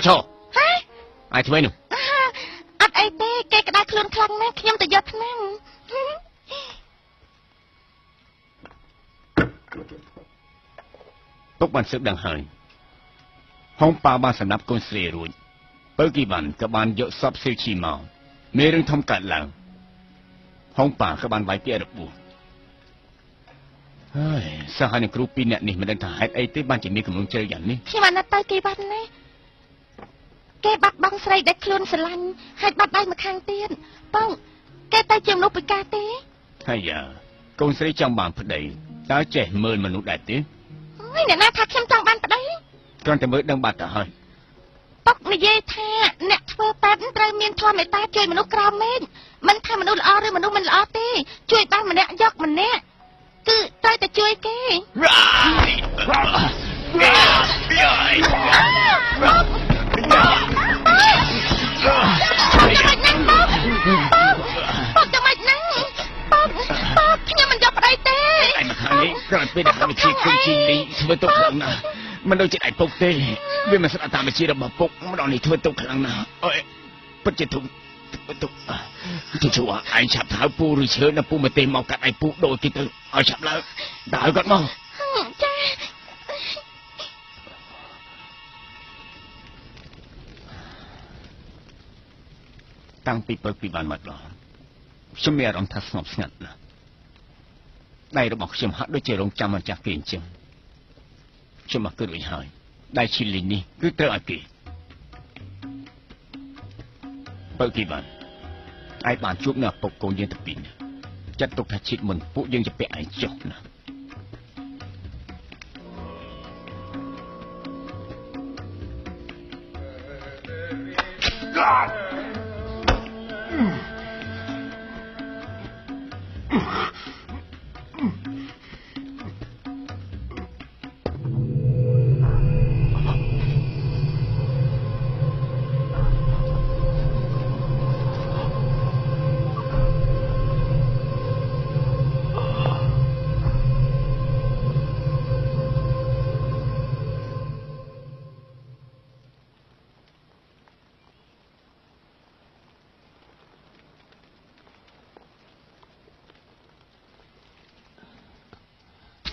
ឈរអាយធ្វើនោះអត់អីទេគេក្តៅខ្លួនខ្លាំងណាស់ខ្ញុំទៅយកថ្នាំពុកបានស៊ើបដឹងហើយហុងប៉ាបានសម្រាប់កូនស្រីរួចបើគីបានក៏បានយកសពស៊ើឈីមកមានរឿងធំកើតឡើងហុងប៉ាក៏បានវាយពាក្យរបួសហើយសហនឹងគ្រូ2នាក់នេះមិនដឹងថាហេតុអីទេបានជាមានកំណងជ្រៅយ៉ាងនេះខ្ញុំអាណិតទៅគីបានណាគេបាត់បង់ស្រីដែលខ្លួនស្រឡាញ់ហើយបាត់ដៃម្ខាងទៀតបងគេទៅជាមនុស្សពិការទេហើយកូនស្រីចង់បានប្តីតើចេះមើលមនុស្សដែរទេអើយអ្នកណាថាខ្ញុំចង់បានប្តីគ្រាន់តែមើលដឹងបាត់ទៅហើយពុកនិយាយថាអ្នកធ្វើបែបត្រូវមានធម៌មេត្តាជួយមនុស្សក្រមេឃមិនថាមនុស្សល្អឬមនុស្សមិនល្អទេជួយបានម្នាក់យកម្នាក់គឺត្រូវតែជួយគេពុកចាំមិនណាពុកខ្ញុំមិនយកប្តីទេឯម្ខាងនេះគ្រាន់ពេលដែលវិធីគុំជីលីធ្វើទុកខ្លាំងណាស់មិនដូចជាឯពុកទេវាមិនស្ដាប់តាមវិជារបស់ពុកម្ដងនេះធ្វើទុកខ្លាំងណាស់អើយពិតជាទុកទៅជួឯងឆាប់ហៅពូឬឈើដល់ពូមកទេមកកាត់ឯពូដូចគេទៅឲ្យឆាប់ឡើងដើរគាត់មកចាតាំងពីពើពីបានមកដល់ខ្ញុំមានអារម្មណ៍ថាស្ងប់ស្ងាត់ណាស់ដៃរបស់ខ្ញុំហាក់ដូចជារងចាំមកចាស់គេអញ្ចឹងខ្ញុំមកគិតរួចហើយដៃឈីលីនេះគឺត្រូវឲ្យគេបើគីបានឯងបានជួបនៅឪពុកកូនយើងទៅពីរចាត់ទុកថាឈិតមុនពួកយើងจะពាក់ឯងចុះណា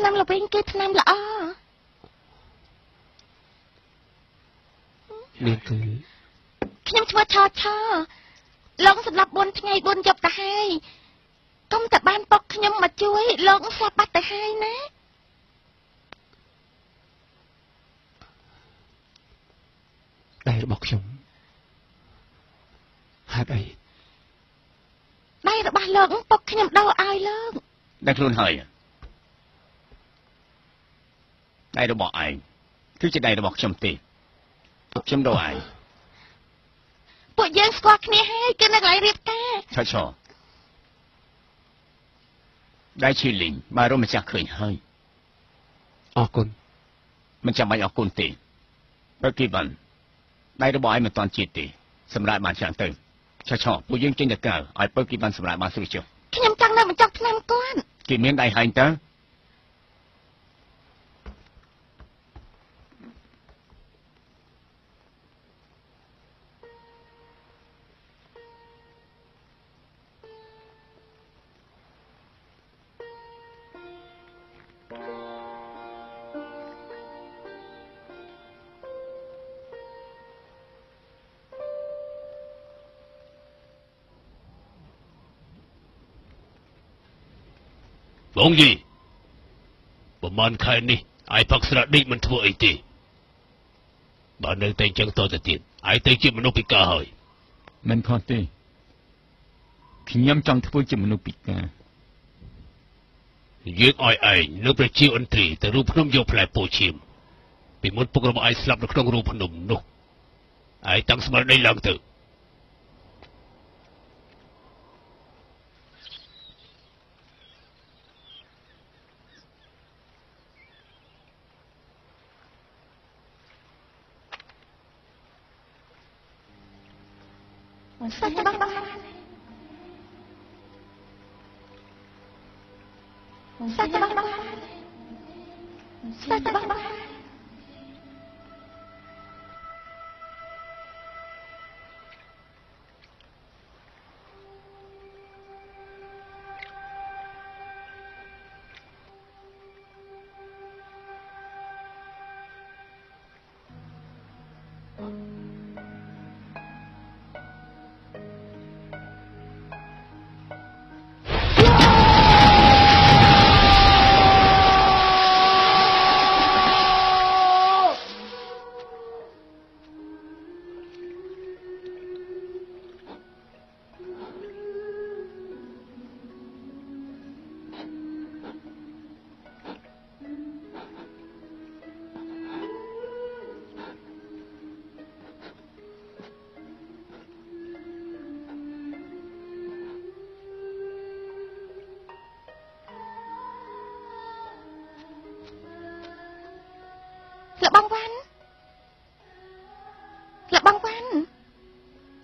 ថ្នាំល្វិញគឺថ្នាំល្អនេះគឺខ្ញុំឈ្មោះឆឆឡងសម្រាប់4ថ្ងៃ4យប់ទៅហើយកុំតែបានពុកខ្ញុំមកជួយឡងស្លាប់បាត់ទៅហើយណាដៃរបស់ខ្ញុំហេតុអីដៃរបស់លោកពុកខ្ញុំដោឲ្យលោកដឹងខ្លួនហើយដៃរបស់ឯងគឺជាដៃរបស់ខ្ញុំទេខ្ញុំដោឯងពួកយើងស្គាល់គ្នាហើយគឺនៅកន្លែងរៀបការឆោដៃឈីលីងបានរកម្ចាស់ឃើញហើយអរគុណមិនចាំបាច់អរគុណទេបើគីបានដៃរបស់ឯងមិនតាន់ជាតិទេសម្រាប់បានច្រើនទៅឆោពួកយើងចេញទៅកើឲ្យបើគីបានសម្រាប់បានស្រួលចុះខ្ញុំចង់នៅបញ្ចុះថ្នាំគាត់គេមានដៃហែងតើបងយីប្រហែលខែនេះឯផឹកស្រាដេកមិនធ្វើអីទេបើនៅតែអញ្ចឹងតទៅទៀតឯទៅជាមនុស្សពិការហើយមិនខុសទេខ្ញុំចង់ធ្វើជាមនុស្សពិការយើងឲ្យឯងនៅប្រជាអន្តរីទៅរូបភ្នំយកផ្លែពោឈៀមពីមុនពុករបស់ឯងស្លាប់នៅក្នុងរូបភ្នំនោះឯងតាំងស្មារតីឡើងទៅសាច់ច្បាស់សាច់ច្បាស់សាច់ច្បាស់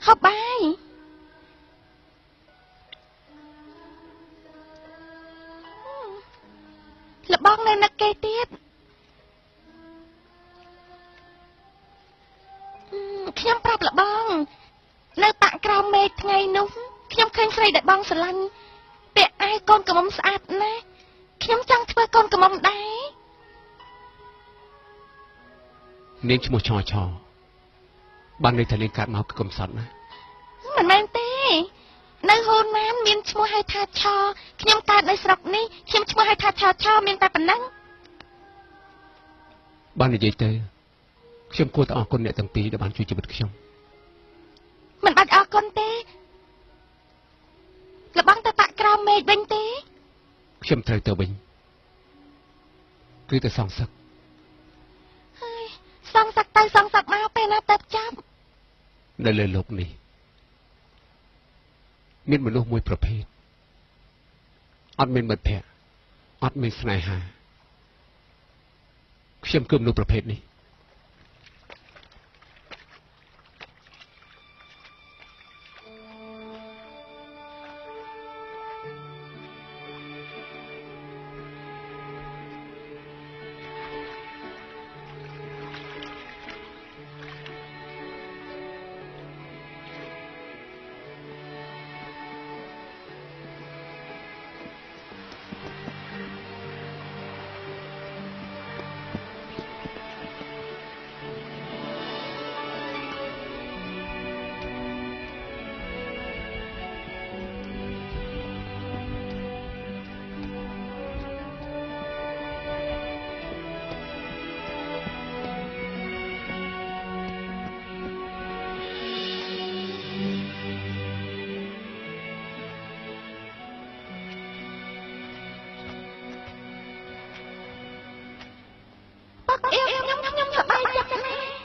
ហូបបាយលបងនៅនឹកគេទៀតខ្ញុំប្រាប់លបងនៅតាក់ក្រោមមេឃថ្ងៃនោះខ្ញុំឃើញស្រីដែលបងស្រឡាញ់ពាក់អាវកូនក្រមុំស្អាតណាស់ខ្ញុំចង់ធ្វើកូនក្រមុំដែរនាងឈ្មោះឆឆបានន័យថានាងកើតមកគឺកំសត់ណាមិនមែនទេនៅហូនណានមានឈ្មោះហៅថាឆខ្ញុំកើតនៅស្រុកនេះខ្ញុំឈ្មោះហៅថាឆមានតែប៉ុណ្ណឹងបាននិយាយទៅខ្ញុំគួរតែអរគុណអ្នកទាំងពីរដែលបានជួយជីវិតខ្ញុំមិនបាច់អរគុណទេលបងទៅតាក់ក្រោមមេឃវិញទេខ្ញុំត្រូវទៅវិញគឺតែសងសឹកហើយសងសឹកទៅសងសឹកមកពេលណាទៅចាប់នៅលើโลกនេះមានមនុស្សមួយប្រភេទអត់មានមិត្តភក្តិអត់មានស្នេហាខ្ញុំគឺមនុស្សប្រភេទនេះខ្ញុំសប្បាយចិត្តណាស់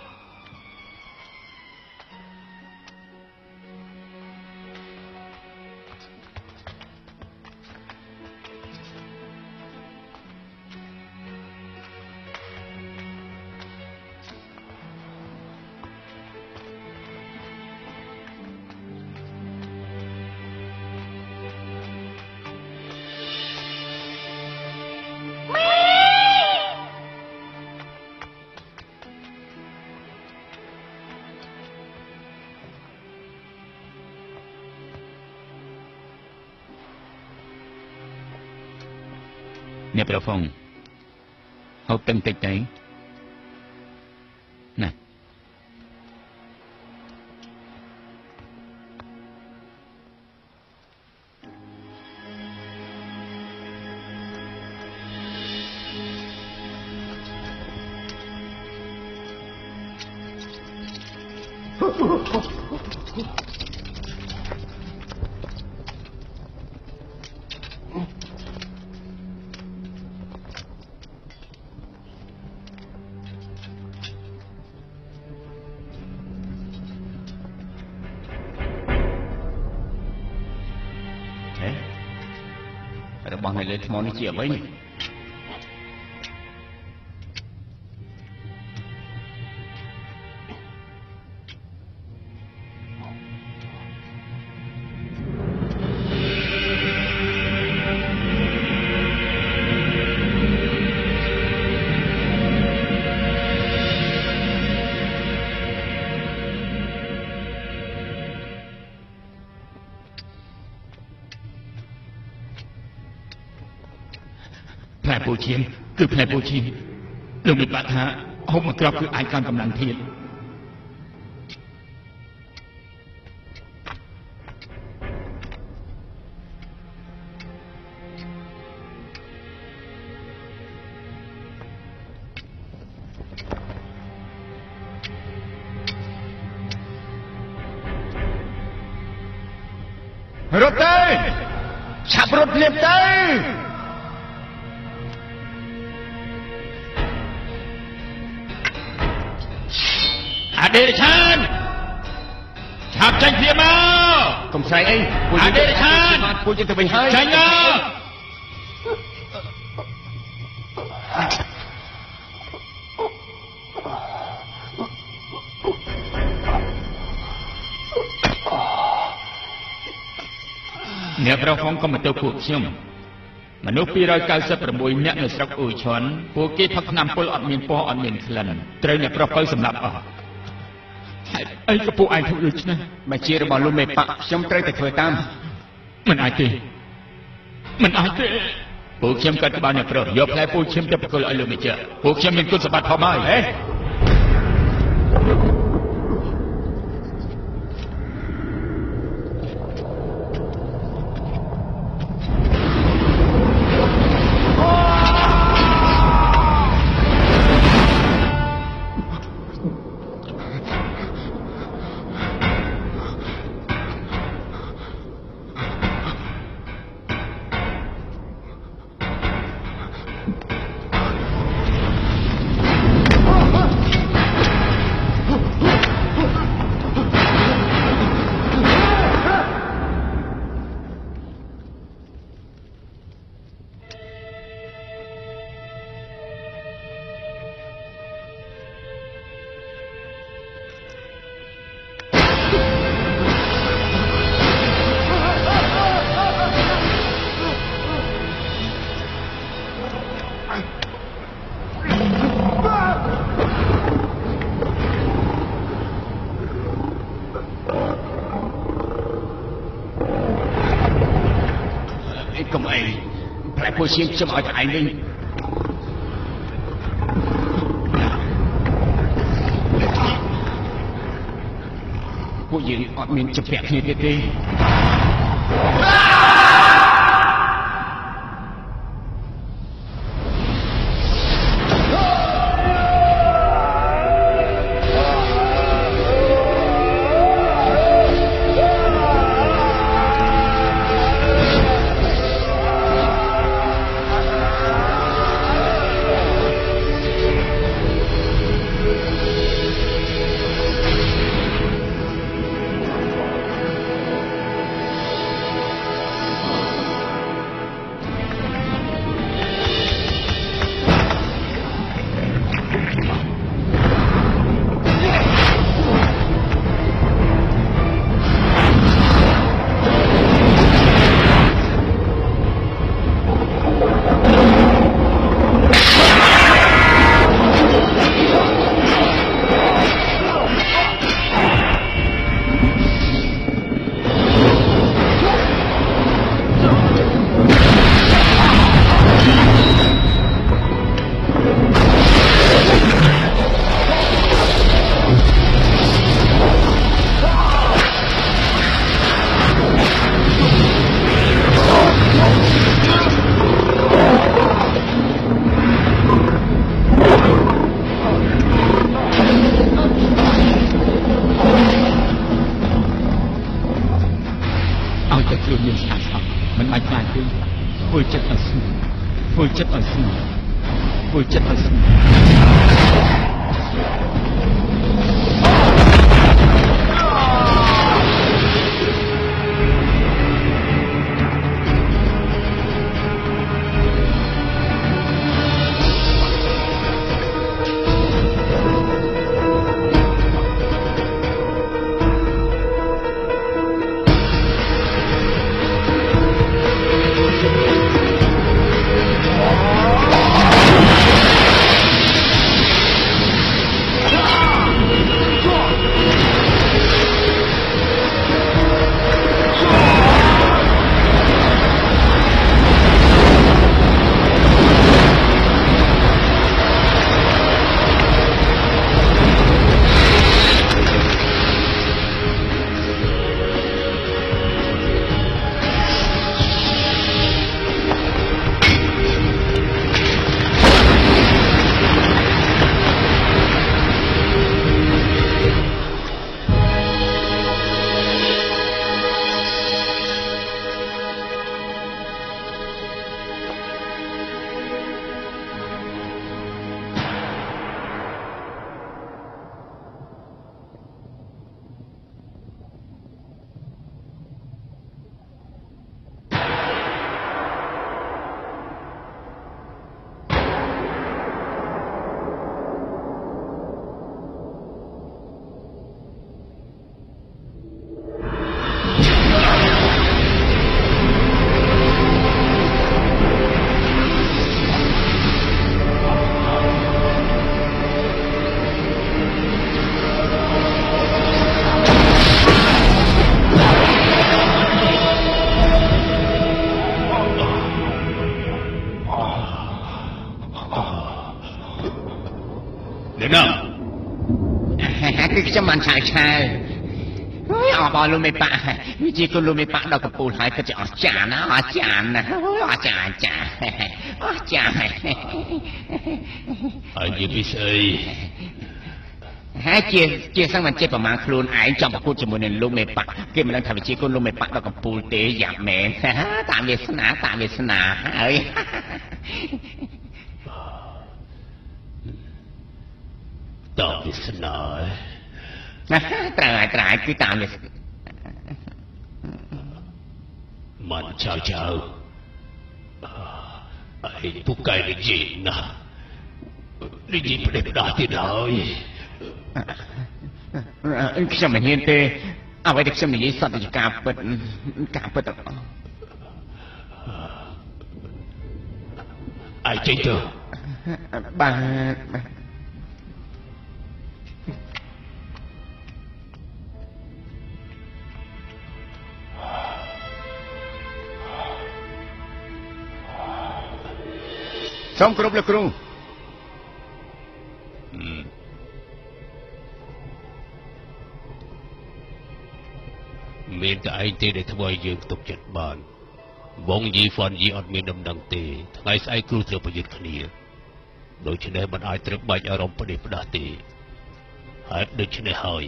អ្នកប្រហ្វងហូបទឹកតិចទៅណារបស់នៅលើថ្មនេះជាអ្វីនេះផ្លែពូឈាមគឺផ្លែពូឈាមលោកមានបាក់ថាហូបមកគ្រាប់គឺអាចកើនកម្លាំងធាតុរត់ទៅឆាប់រត់ភ្លាមទៅអដេរឆានឆាប់ចាញ់ភ្លាមមកកុំស្រែកអីអដេរឆានពូជទៅវិញហើយចាញ់មក អ្នកប្រហងក៏មកទៅពួកខ្ញុំមនុស្ស296នាក់នៅស្រុកអ៊ូឆាន់ពួកគេផឹកថ្នាំពុលអត់មានពណ៌អត់មានក្លិនត្រូវអ្នកប្រុសបើសម្លាប់អស់ហេតុអីក៏ពួកឯងធ្វើដូច្នេះបើជារបស់លោកមេប៉ាក់ខ្ញុំត្រូវតែធ្វើតាមមិនអាចទេពួកខ្ញុំកាត់ក្បាលអ្នកប្រុសយកផ្លែពូឈាមទៅប្រគល់ឲ្យលោកម្ចាស់ពួកខ្ញុំមានគុណសម្បត្តិផងហើយហេកុំអីផ្លែពូឈាមខ្ញុំឲ្យតែឯងវិញពួកយើងអត់មានជំពាក់គ្នាទៀតទេ ឆាអបអរលោកមេប៉ាវិជាគុណលោកមេប៉ាដល់កំពូលហើយពិតជាអស្ចារ្យណាអស្ចារ្យណាអស្ចារ្យអស្ចារ្យអស្ចារ្យហើយនិយាយពីស្អី ហើយជាសឹងមិនចេះប្រមាណខ្លួនឯងចង់ប្រកួតជាមួយនឹងលោកមេប៉ាគេមិនដឹងថាវិជាគុណលោកមេប៉ាដល់កំពូលទេយ៉ាប់មែនតាមវាសនាហើយ តបវាសនា ត្រូវគឺតាមវា មិនចៅអីពុកកែនិយាយណានិយាយប្រេះដាស់ទៀតហើយ ខ្ញុំមិនហ៊ានទេអ្វីដែលខ្ញុំនិយាយសត្វជាការពិតទាំងអស់ aiចេញទៅ បាទ សូមគោរពលោកគ្រូ មានតែឯងទេដែលធ្វើឲ្យយើងទុកចិត្តបានបងយីហ្វាន់យីអត់មានដំណឹងទេថ្ងៃស្អែកគ្រូត្រូវប្រយុទ្ធគ្នាដូច្នេះមិនអាចត្រូវបាច់អារម្មណ៍ផ្ដេសផ្ដាស់ទេហើយដូច្នេះហើយ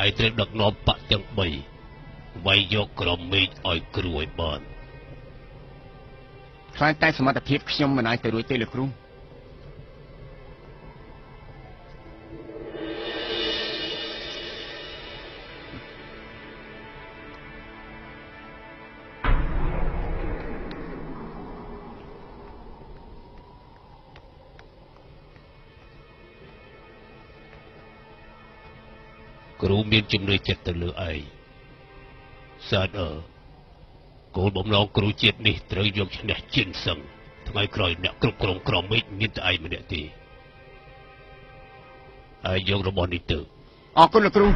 ឯងត្រូវដឹកនាំបកទាំង3វាយយកក្រមមេឃឲ្យគ្រូឲ្យបាន ខ្លាចតែសមត្ថភាពខ្ញុំមិនអាចទៅរួចទេលោកគ្រូ គ្រូមានជំនឿចិត្តទៅលើឯងសាទគោលបំណងគ្រូជាតិនេះត្រូវយកឈ្នះជិនសឹងថ្ងៃក្រោយអ្នកគ្រប់គ្រងក្រមមេឃមានតែឯងម្នាក់ទេហើយយករបស់នេះទៅអរគុណលោកគ្រូ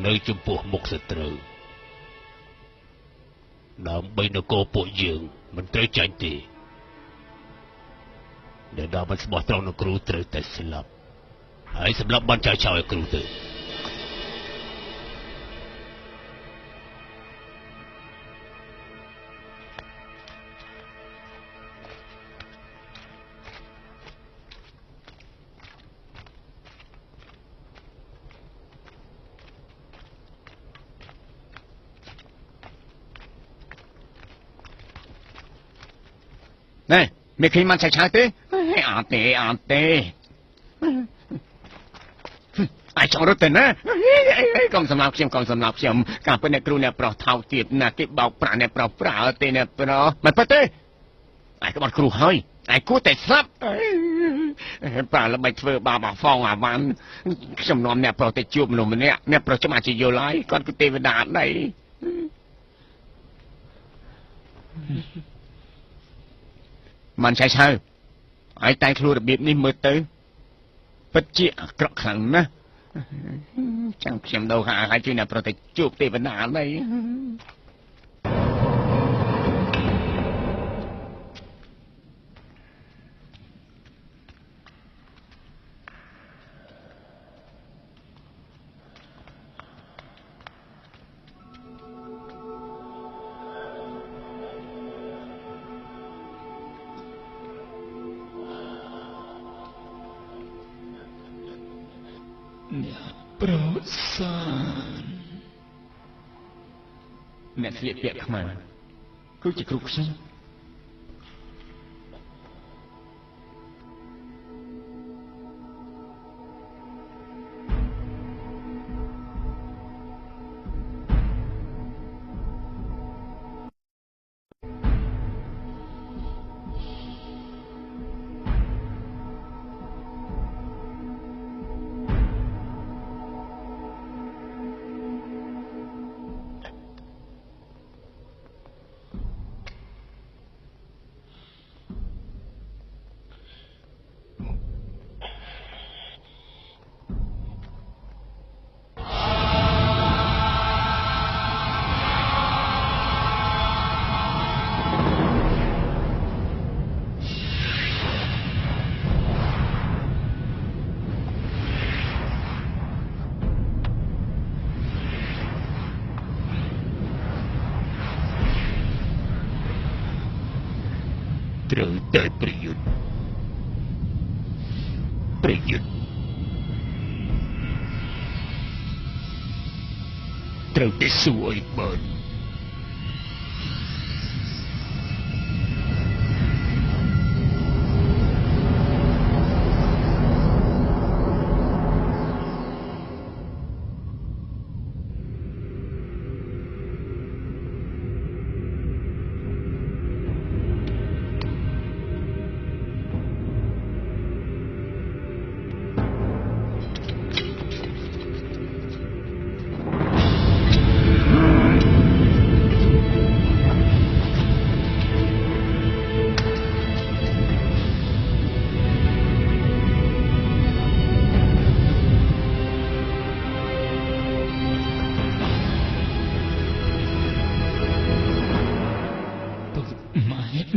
នៅចំពោះមុខសត្រូវដើម្បីនគរពួកយើងមិនត្រូវចាញ់ទេដែលដល់មិនស្មោះត្រង់នឹងគ្រូត្រូវតែស្លាប់ហើយសម្រាប់បានចៅឲ្យគ្រូទៅណែមានឃើញមិនឆាយទេអត់ទេអាចចង់រត់ទៅណាកុំសម្លាប់ខ្ញុំការពិតអ្នកគ្រូអ្នកប្រុសថោកទៀតណាគេបោកប្រាក់អ្នកប្រុសប្រើទេអ្នកប្រុសមិនពិតទេឯងក្បត់គ្រូហើយឯងគួរតែស្លាប់ប្រើល្បិចធ្វើបាបអាហ្វងអាវ៉ាន់ខ្ញុំនាំអ្នកប្រុសទៅជួបមនុស្សម្នាក់អ្នកប្រុសចាំអាចយល់ហើយគាត់គឺទេវតាដីមិនឆាយឆៅឲ្យតែខ្លួនរបៀបនេះមើលទៅពិតជាអាក្រក់ខ្លាំងណាស់ចាំខ្ញុំដូរឲ្យជួយអ្នកប្រុសទៅជួបទេវតាដី អ្នកប្រសានអ្នកស្លៀកពាក់ខ្មៅគឺជាគ្រូខ្ញុំ អ ត្រូវតែប្រយុទ្ធត្រូវតែសួរឲ្យបាន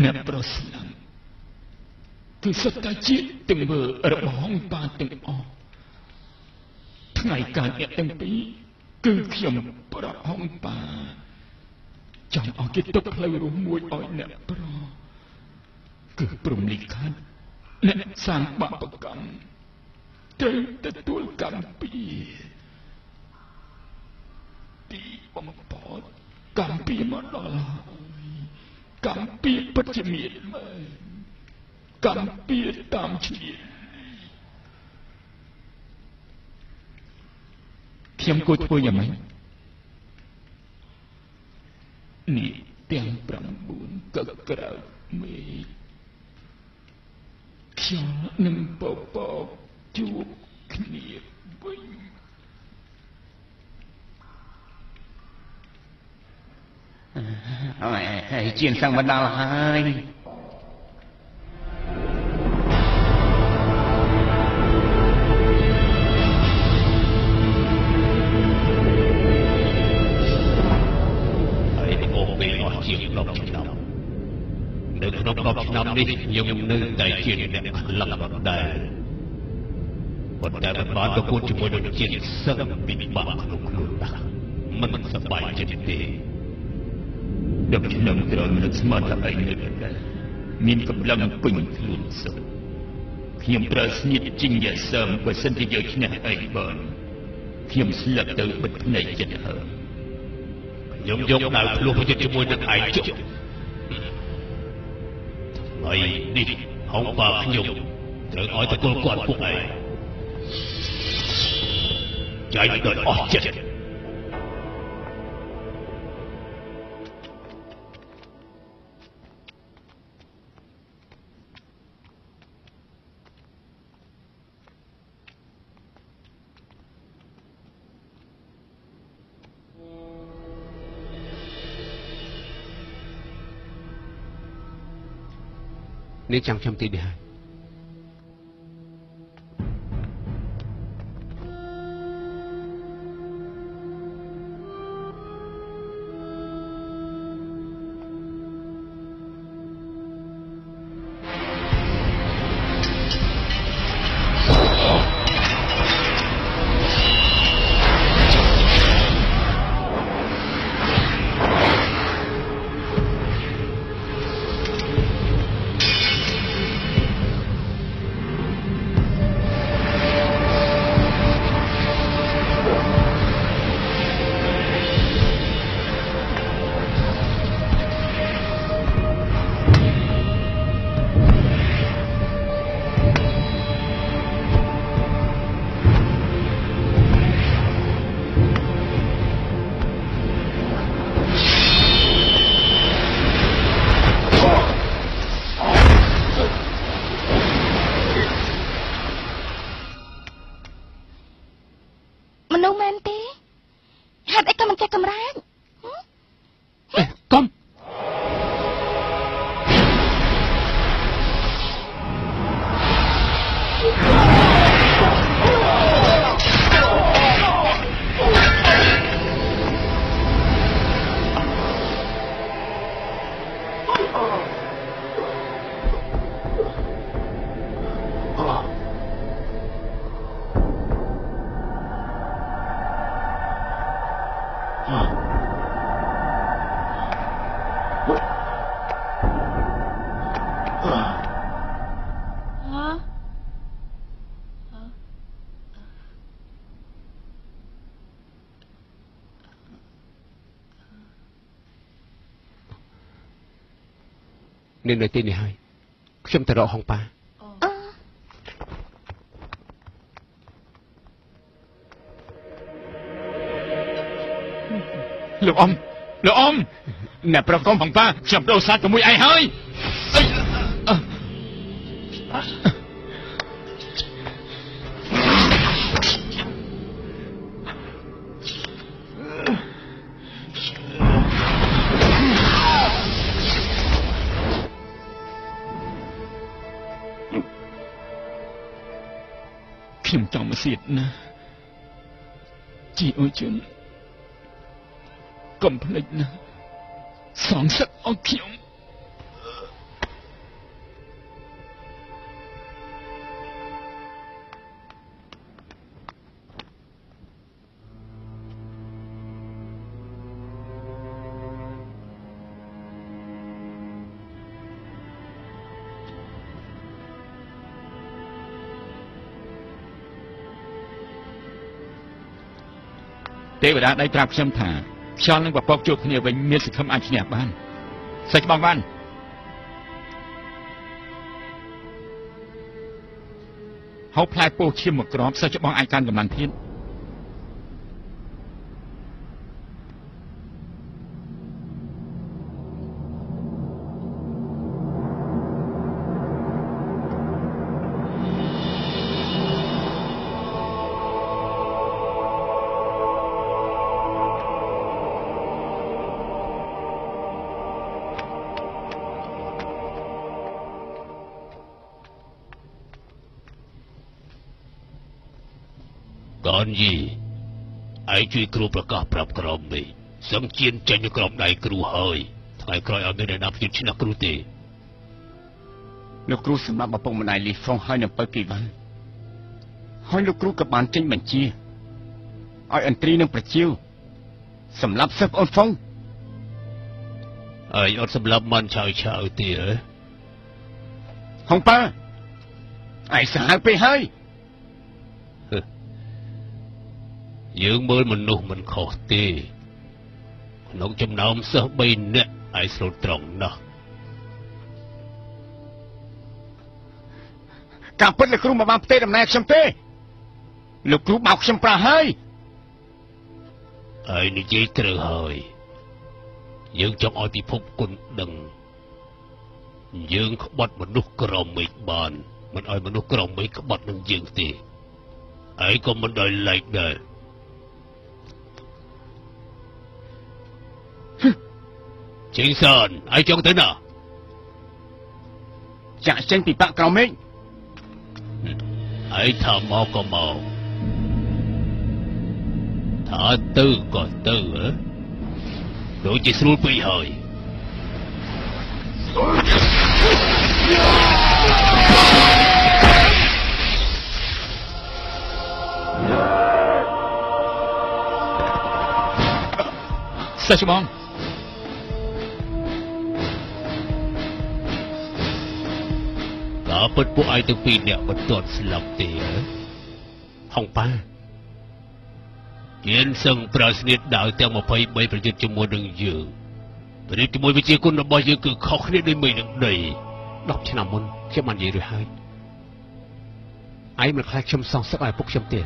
អ្នកប្រស្នាំគឺសត្វតាជាតិទាំងមើលរបស់ហងប៉ាទាំងអស់ថ្ងៃកើតអ្នកទាំងពីរគឺខ្ញុំប្រហងប៉ាចង់ឲ្យគេទុកផ្លូវរួមមួយឲ្យអ្នកប្រគឺព្រំលិខិតអ្នកសាងបាបកម្មត្រូវទទួលកម្មពីទីបំផុតកម្មពីមកដល់កម្មពីពិតជាមានកម្មពីតាមឈ្មោះខ្ញុំគួរធ្វើយ៉ាងម៉េចនេះទាំង9កក្រៅមេខ្ញុំនឹងបបោកជួបគ្នាវិញហើយជាងសាំងមកដល់ហើយជាង10 ឆ្នាំនៅក្នុង10 ឆ្នាំនេះខ្ញុំនៅតែជាអ្នកខ្លាំងដដែលប៉ុន្តែមិនបានប្រកួតជាមួយនឹងជាតិសឹកពិបាកក្នុងខ្លួនណាស់មិនសប្បាយចិត្តទេដឹកខ្ញុំត្រូវនឹកស្មានថាឯងនៅដែរមានកម្លាំងពេញខ្លួនសឹកខ្ញុំប្រើស្នៀតជីងយ៉ាសឹមបើសិនជាយកឈ្នះឯងបានខ្ញុំស្លាប់ទៅបិទភ្នែកចិត្តហើយខ្ញុំយកដៅភ្លោះចិត្តជាមួយនឹងឯងជុំហើយនេះហងប៉ាខ្ញុំត្រូវឲ្យតកល់គាត់ពួកឯងចាយដល់អស់ចិត្តនេះចាំខ្ញុំទីនេះហើយ នាងនៅទីនេះហើយខ្ញុំទៅរកហុងប៉ាលោកអ៊ំអ្នកប្រកបហុងប៉ាខ្ញុំដូរសាច់ជាមួយឯងហើយខ្ញុំចង់មកសៀតណាជីអូជុនកុំភ្លេចណាសងសឹកអស់ខ្ញុំទេវតាដៃប្រាប់ខ្ញុំថាខ្យល់នឹងបបកជួបគ្នាវិញមានសង្ឃឹមអាចឈ្នះបានសាច់បងបានហៅផ្លែពោធិឈាមមកក្របសាច់បងអាចកាន់កម្លាំងទៀតកនយីឯងជួយគ្រូប្រកាសប្រាប់ក្រុមនេះសឹងជៀនចេញនៅក្រុមដៃគ្រូហើយថ្ងៃក្រោយឲ្យមានអ្នកណាជួយឈ្នះគ្រូទេលោកគ្រូសម្រាប់ឪពុកម្ដាយលីហ្វុងហើយនៅពេលពីវ៉ាន់ហើយលោកគ្រូក៏បានចេញបញ្ជាឲ្យអន្ត្រីនឹងប្រជាវសម្រាប់សិស្សអូនហ្វុងឯងអត់សម្រាប់មិនឆៅទេហុងប៉ាឯងសាហាវពេកហើយយើងមើលមនុស្សមិនខុសទេក្នុងចំណោមសិស្ស3នាក់ឯងស្លូតត្រង់ណាស់ការពិតលោកគ្រូមកបានផ្ទេរដំណែងខ្ញុំទេលោកគ្រូបោកខ្ញុំប្រាស់ហើយឯងនិយាយត្រូវហើយយើងចង់ឲ្យពិភពគុណដឹងយើងក្បត់មនុស្សក្រមេឃបានមិនឲ្យមនុស្សក្រមេឃក្បត់នឹងយើងទេឯងក៏មិនដោយឡែកដែរចេញសានឯងចង់ទៅណាចាក់ចេញពីបាក់ក្រមេឃឯងថាមកក៏មកថាទៅក៏ទៅដូចជាស្រួលពេកហើយសាច់បងពិតពួកឯងទាំងពីរអ្នកមិនទាន់ស្លាប់ទេហុងប៉ាមានសឹងប្រើស្នៀតដាវទាំង23ប្រយុទ្ធជាមួយនឹងយើងប្រៀបជាមួយវិជាគុណរបស់យើងគឺខុសគ្នាដូចមេនឹងដី10ឆ្នាំមុនខ្ញុំបាននិយាយរួចហើយឯងមិនខ្លាចខ្ញុំសងសឹកឲ្យពុកខ្ញុំទេ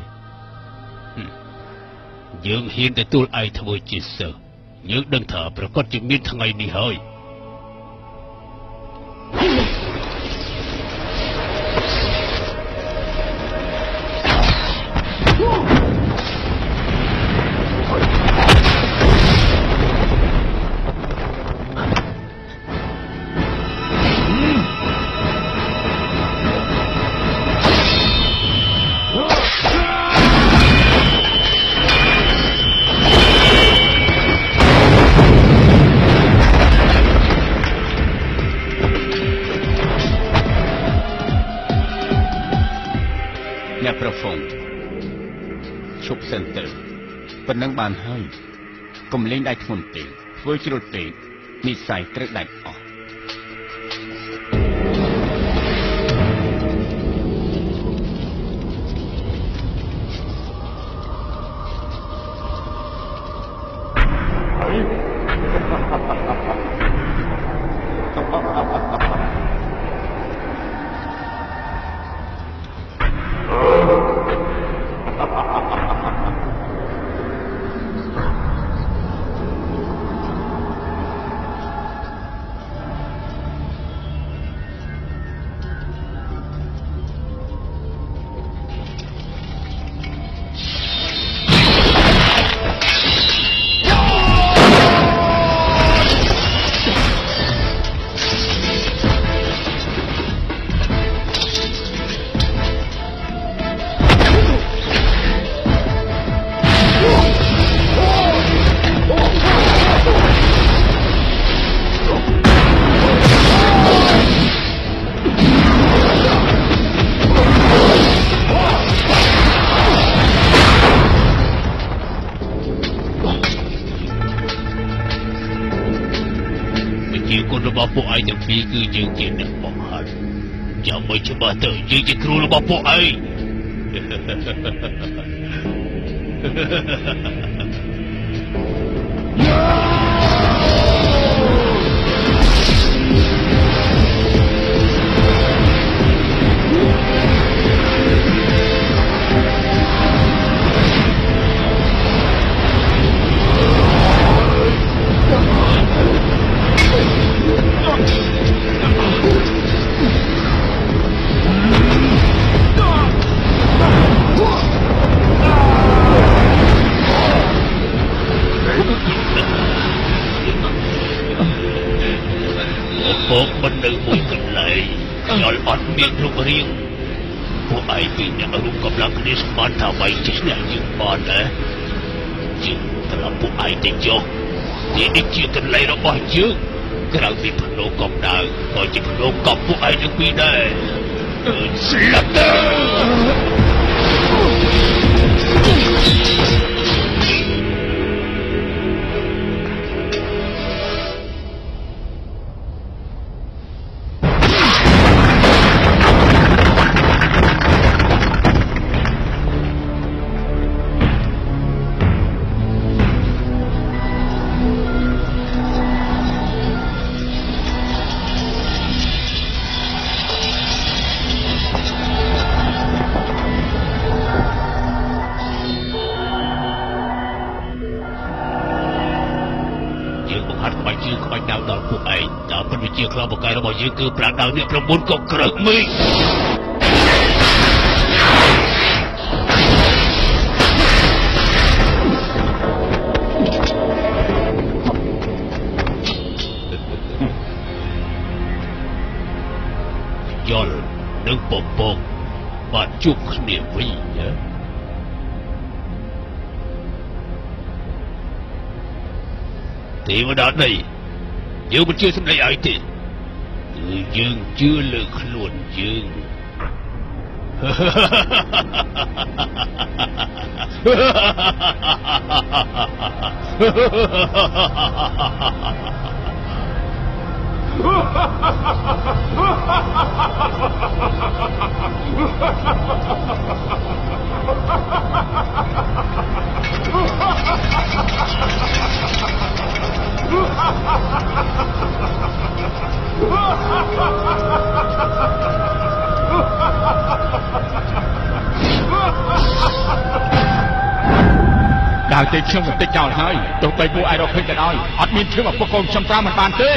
យើងហ៊ានទទួលឯងធ្វើជាសិស្សយើងដឹងថាប្រកាសជាមានថ្ងៃនេះហើយឈប់សិនទៅប៉ុណ្ណឹងបានហើយកុំលេងដៃធ្ងន់ពេកធ្វើជ្រុលពេកនិស្ស័យត្រូវដាច់អស់Ha ha ha ha ha. របស់ពួកឯងទាំងពីរគឺយើងជាអ្នកបង្ហាត់ចាំមិនច្បាស់ទៅយើងជាគ្រូរបស់ពួកឯងពួកមិននៅមួយកន្លែងយល់អត់មានរូបរាងពួកឯងពីអ្នករួមកម្លាំងគ្នាស្មានថាវាយជិះអ្នកយើងបានណាយើងត្រឡប់ពួកឯងទៅចុះនេះជាកន្លែងរបស់យើងក្រៅពីភ្នូកំដៅក៏ជាភ្នូកំពួកឯងទាំងពីរដែរស្លាប់ទៅជាក្លបកាយរបស់យើងគឺប្រាដៅអ្នក9ក៏ក្រឹកមីយល់នឹងពពកបានជួបគ្នាវិញណាទេវតានេះយើងមិនជឿសម្ដីឯងទេគឺយើងជឿលើខ្លួនយើងដើរទេខ្ញុំបន្តិចចោលហើយទោះបីពួកឯងរកឃើញក៏ដោយអត់មានឈ្មោះមកពុកកូនខ្ញុំប្រើមិនបានទេ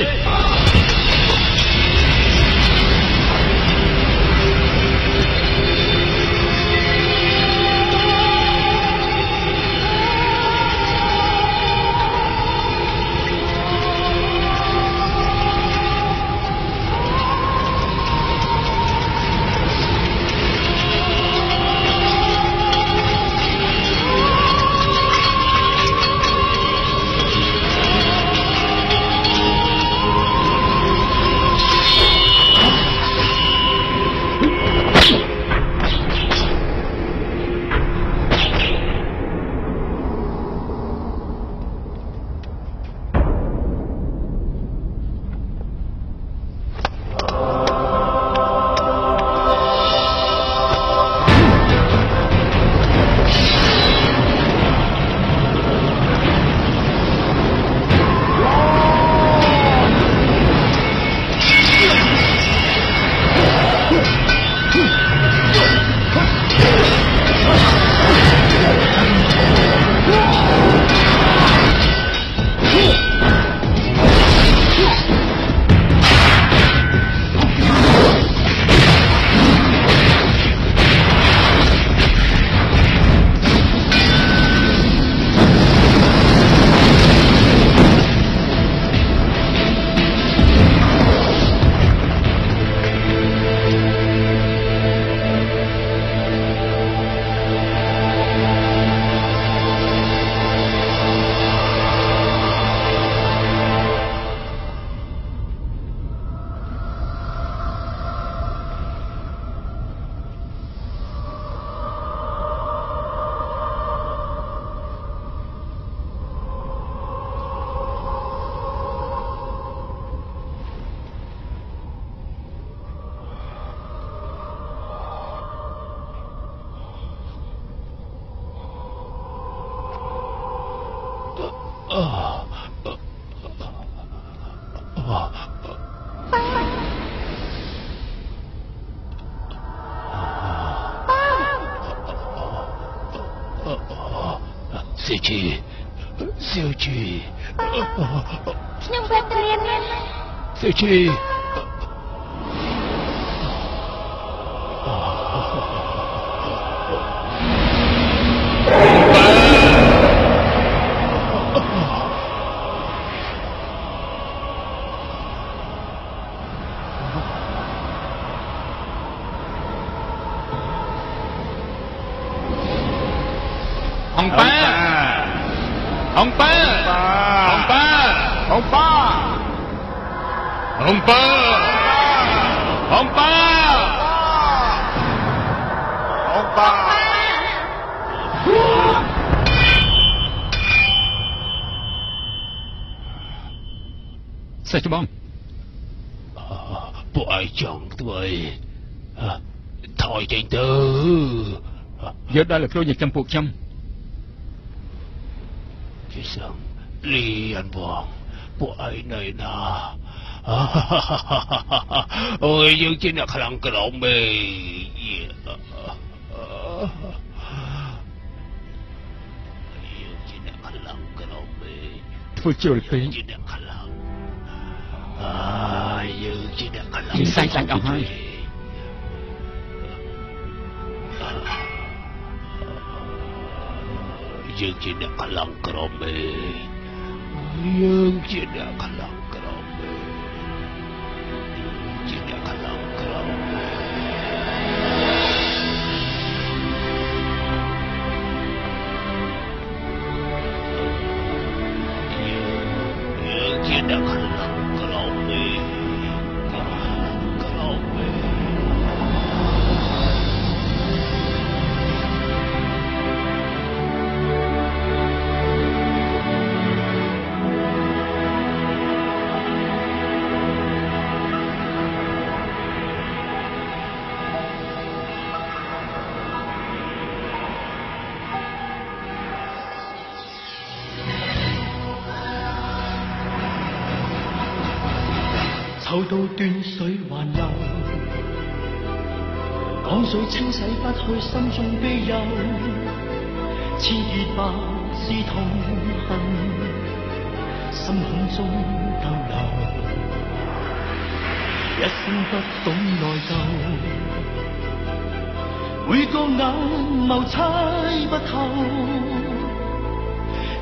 សេជីសេជី ខ្ញុំបែបទៅរៀនណា សេជី ông ba ông ba ông ba ông ba ông ba ông ba ông ba សេះច្បង ពួកឯងចង់ធ្វើអីថយចេញទៅ យកដល់លោកគ្រូញចាំពួកខ្ញុំ ជាសឹងលីអានបងពួកឯងនៅណាអូយយើងជាអ្នកខ្លាំងក្រមឯងយើងជាអ្នកខ្លាំងក្រមឯង ធ្វើជ្រុលពេក ជាអ្នកខ្លាំងយើងជាអ្នកខ្លាំង យើងសាច់អស់ហើយ យើងជាអ្នកខ្លាំងក្រមឯងយើងជាអ្នកខ្លាំងក្រមឯងជាអ្នកខ្លាំងក្រមយើងជាអ្នកខ្លាំងក្រមឯងក្រមឯង 抽到斷水還流，江水清洗不去心中悲憂，千結百絲痛恨，心坎中逗留，一生不懂內疚，每個眼眸猜不透，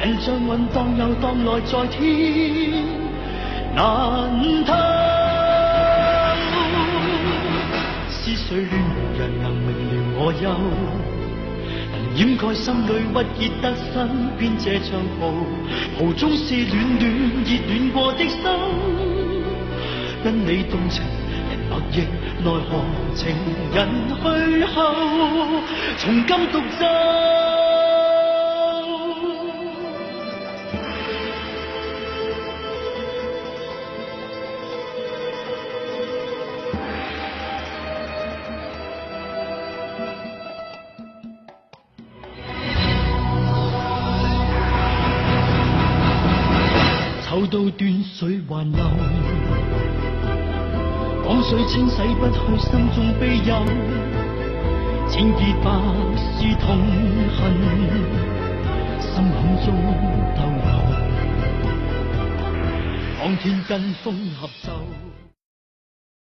人像雲蕩又蕩來在天難透。 是誰亂無人能明了我憂，能掩蓋心裏鬱結得身邊這帳篷，途中是暖暖熱戀過的心，因你動情，人默認奈何情人去後，從今獨奏。 抽到斷水還流，江水清洗不去心中悲憂，千結百絲痛恨，心坎中逗留，望天跟風合奏。